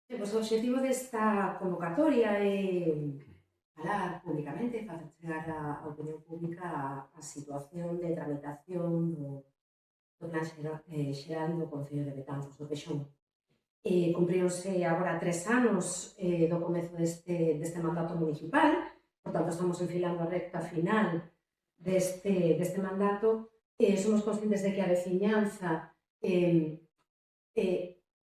Pois o obxectivo desta convocatoria é falar públicamente, facer chegar á opinión pública a situación de tramitación do Plan Xeral do Concello de Betanzos, do Pexón. Cumpríronse agora 3 anos do comezo deste mandato municipal, por tanto estamos enfilando a recta final deste mandato, somos conscientes de que a veciñanza eh,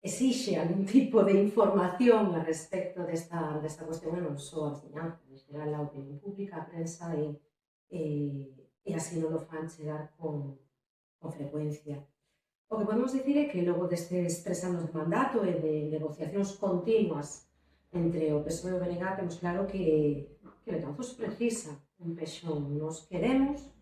exixe algún tipo de información a respecto desta cuestión, e non só a veciñanza, en xeral a opinión pública, a prensa, e así non o fan chegar con frecuencia. O que podemos dicir é que logo destes 3 anos de mandato e de negociacións continuas entre o PSOE e o BNG, temos claro que Betanzos precisa un pexón. Nos queremos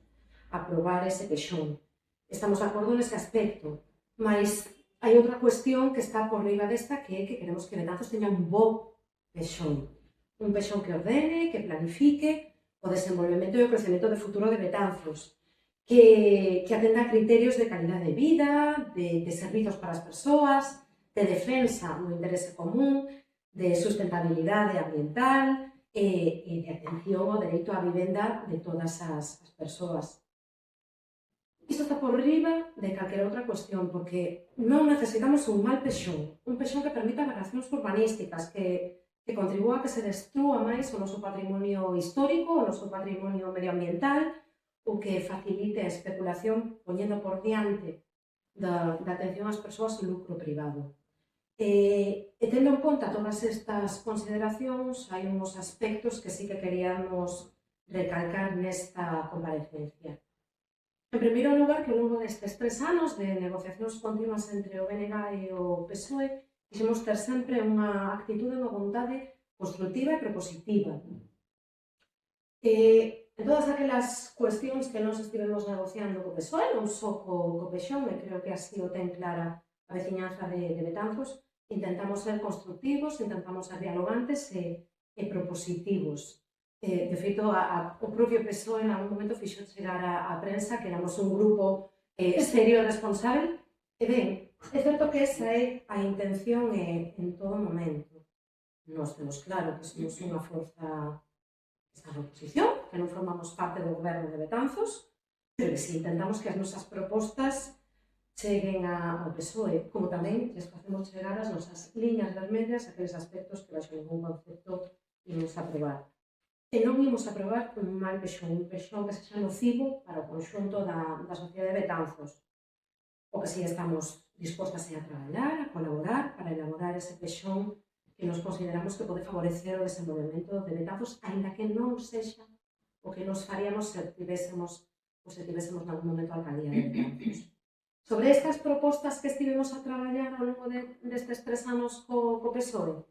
aprobar ese pexón. Estamos de acordo nese aspecto, mas hai outra cuestión que está por riba desta, que é que queremos que Betanzos teña un bo pexón. Un pexón que ordene, que planifique o desenvolvemento e o crecemento de futuro de Betanzos, que atenda a criterios de calidad de vida, de servizos para as persoas, de defensa do interese común, de sustentabilidade ambiental e de atención ao dereito á vivenda de todas as persoas. Isto está por riba de calquera outra cuestión, porque non necesitamos un mal pexón que permita variacións urbanísticas, que contribúa a que se destrúa máis o noso patrimonio histórico, o noso patrimonio medioambiental, o que facilite a especulación poñendo por diante da atención ás persoas o lucro privado. E tendo en conta todas estas consideracións, hai uns aspectos que sí que queríamos recalcar nesta comparecencia. En primeiro lugar, que ao longo destes 3 anos de negociacións continuas entre o BNG e o PSOE, quixemos ter sempre unha actitude, unha vontade constructiva e propositiva. En todas aquelas cuestións que nós estivemos negociando co PSOE, non só co Pexón, e creo que así o ten clara a veciñanza de Betanzos, intentamos ser constructivos, intentamos ser dialogantes e propositivos. De feito, o propio PSOE en algún momento fixo chegar á prensa que éramos un grupo serio e responsable. E ben, é certo que esa é a intención en todo momento. Nós temos claro que somos unha forza que está na oposición, que non formamos parte do goberno de Betanzos, pero que si intentamos que as nosas propostas cheguen ao PSOE, como tamén les facemos chegar as nosas liñas vermellas, aqueles aspectos que baixo ningún concepto imos aprobar. E non imos aprobar un mal pexón, un pexón que sexa nocivo para o conxunto da sociedade de Betanzos. O que si estamos dispostas a traballar, a colaborar para elaborar ese pexón que nos consideramos que pode favorecer o desenvolvemento de Betanzos, aínda que non sexa o que nos faríamos se tivésemos nalgún momento a alcaldía de Betanzos. Sobre estas propostas que estivemos a traballar ao longo destes 3 anos co PSOE,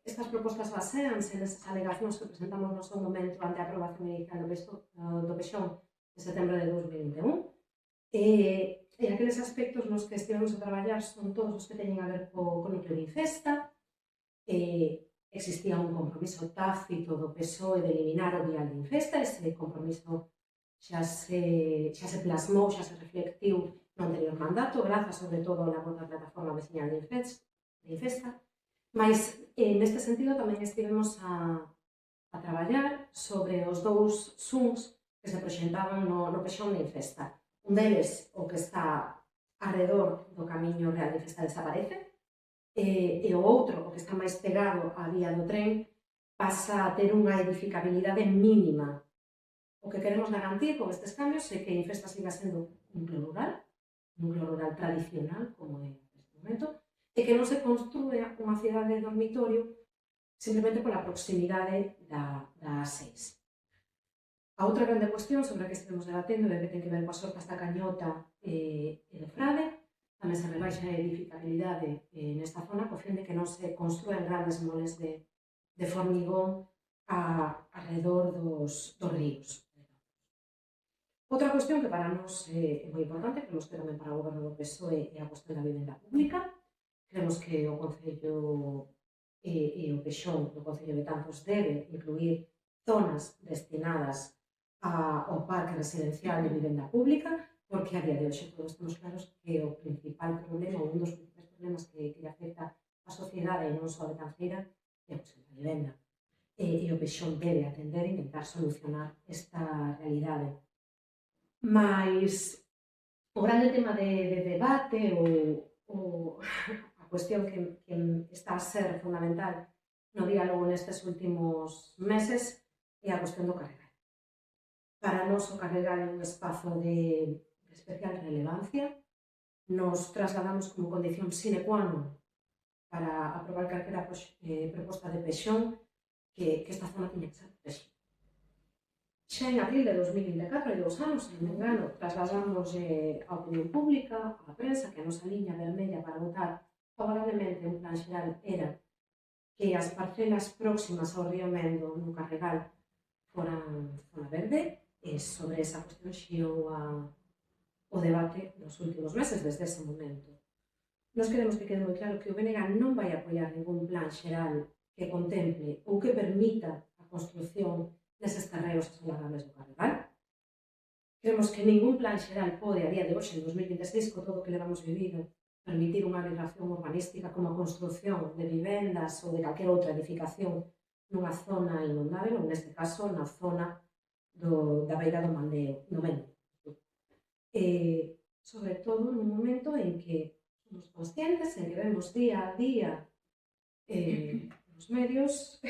estas propostas baseanse nesas alegacións que presentamos no seu momento ante a aprobación inicial do Pexón de setembro de 2021. E aqueles aspectos nos que estivemos a traballar son todos os que teñen a ver co núcleo de Infesta. Existía un compromiso tácito do PSOE de eliminar o vial de Infesta, ese compromiso xa se plasmou, xa se reflectiu no anterior mandato, grazas sobre todo ao labor da plataforma veciñal de Infesta, mas neste sentido tamén estivemos a traballar sobre os dous SUMs que se proxentaban no Pexón de Infesta. Un deles, o que está arredor do camiño real de Infesta, desaparece, e o outro, o que está máis pegado á vía do tren, pasa a ter unha edificabilidade mínima. O que queremos garantir con estes cambios é que Infesta siga sendo un núcleo rural tradicional, como é neste momento, e que non se construa unha cidade de dormitorio simplemente pola proximidade da A6. A outra grande cuestión sobre a que estivemos debatendo é que ten que ver coas orcas da Cañota e do Frade. Tamén se rebaixa a edificabilidade nesta zona co fin de que non se construen grandes moles de formigón alrededor dos ríos. Outra cuestión que para nós é moi importante, creemos que tamén para o goberno do PSOE, é a cuestión da vivenda pública. Creemos que o Concello e o Pexón do Concello de Betanzos debe incluir zonas destinadas ao parque residencial de vivenda pública, porque a día de hoxe todos estamos claros que o principal problema, ou un dos principais problemas que afecta a sociedade, e non só a betanceira, é a cuestión da vivenda. E o Pexón debe atender e intentar solucionar esta realidade. Mais o grande tema de debate ou a cuestión que está a ser fundamental no diálogo nestes últimos meses é a cuestión do carregal. Para nós o carregal é un espazo de especial relevancia. Nos trasladamos como condición sine qua non para aprobar calquera proposta de Pexón que esta zona tiña que ser protegida. Xa en abril de 2024, hai 2 anos, se non me engano, trasladamos a opinión pública, a prensa, que a nosa liña vermella para votar favorablemente un plan xeral era que as parcelas próximas ao río Mendo no Carregal foran zona verde, e sobre esa cuestión xirou o debate nos últimos meses, desde ese momento. Nos queremos que quede moi claro que o BNG non vai apoiar ningún plan xeral que contemple ou que permita a construción neses terreos asolagables do Carregal. Creemos que ningún plan xeral pode, a día de hoxe, en 2026, con todo o que levamos vivido, permitir unha migración urbanística como a construción de vivendas ou de calquera outra edificación nunha zona inundable, ou neste caso na zona da beira do Mendo. Sobre todo nun momento en que somos conscientes, en que vemos día a día nos medios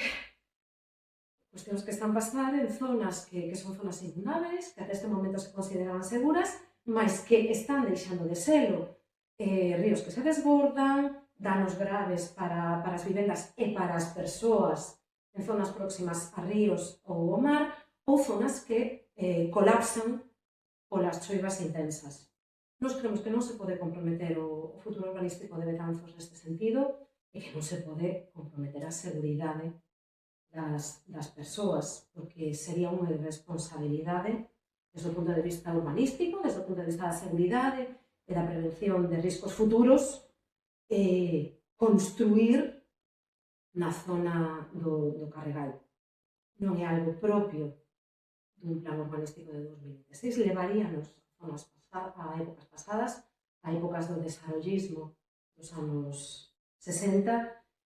cuestións que están a pasar en zonas que son zonas inundables, que até este momento se consideraban seguras, mas que están deixando de selo. Ríos que se desbordan, danos graves para as vivendas e para as persoas en zonas próximas a ríos ou ao mar, ou zonas que colapsan polas choivas intensas. Nos creemos que non se pode comprometer o futuro urbanístico de Betanzos neste sentido e que non se pode comprometer a seguridade das persoas, porque sería unha irresponsabilidade desde o punto de vista urbanístico, desde o punto de vista da seguridade e da prevención de riscos futuros, construir na zona do Carregal. Non é algo propio dun plan urbanístico de 2026, levaríanos a épocas pasadas, a épocas do desarrollismo dos anos 60,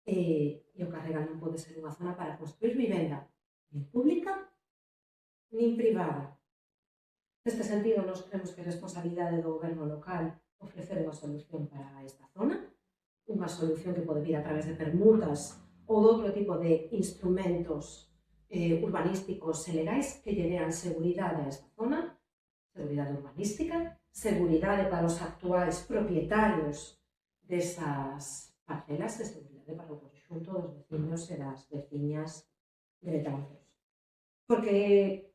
e o Carregal non pode ser unha zona para construir vivenda nin pública nin privada. Neste sentido, nos creemos que é responsabilidade do goberno local ofrecer unha solución para esta zona, unha solución que pode vir a través de permutas ou de outro tipo de instrumentos urbanísticos e legais que lle dean seguridade a esta zona, seguridade urbanística, seguridade para os actuais propietarios desas parcelas e seguridade para o conxunto dos veciños e das veciñas de Betanzos. Porque,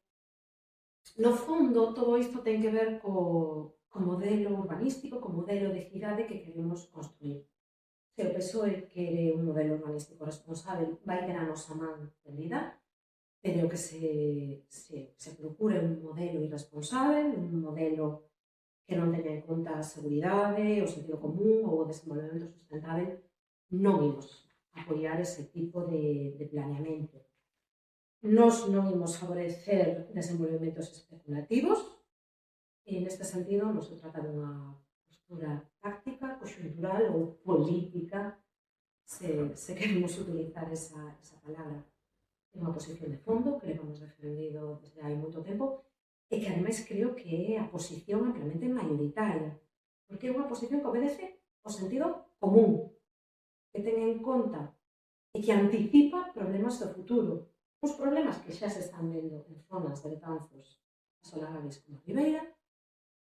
no fondo, todo isto ten que ver co modelo urbanístico, co modelo de cidade que queremos construir. Se o PSOE quere un modelo urbanístico responsable, vai ter a nosa man tendida, pero que se procure un modelo irresponsable, un modelo que non teña en conta a seguridade, o sentido común ou o desenvolvemento sustentável, non imos apoiar ese tipo de planeamento. Nos non imos favorecer desenvolvementos especulativos e, neste sentido, non se trata dunha postura táctica, conxuntural ou política, se queremos utilizar esa palabra. É unha posición de fondo que levamos defendido desde hai moito tempo e que, ademais, creo que é a posición ampliamente maioritaria, porque é unha posición que obedece ao sentido común, que ten en conta e que anticipa problemas do futuro, uns problemas que xa se están vendo en zonas de Betanzos asolagables como a Ribeira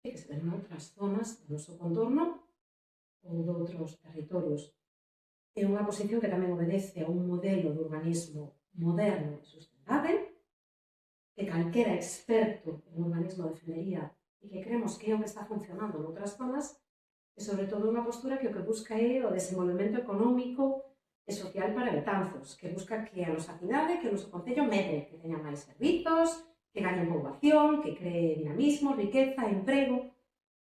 e que se ven en outras zonas do noso contorno ou de outros territorios. É unha posición que tamén obedece a un modelo de urbanismo moderno e sustentável que calquera experto en urbanismo defendería e que creemos que é o que está funcionando noutras zonas e, sobre todo, unha postura que o que busca é o desenvolvemento económico e social para Betanzos, que busca que a nosa cidade, que o noso concello medre, que teña máis servizos, que gañe poboación, que cree dinamismo, riqueza, emprego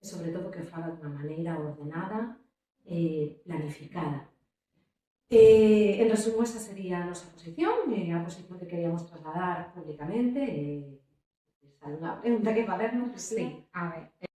e, sobre todo, que o faga dunha maneira ordenada e planificada. En resumo, esa sería a nosa posición, a posición que queríamos trasladar públicamente. É unha pregunta que facernos, Sí, a ver.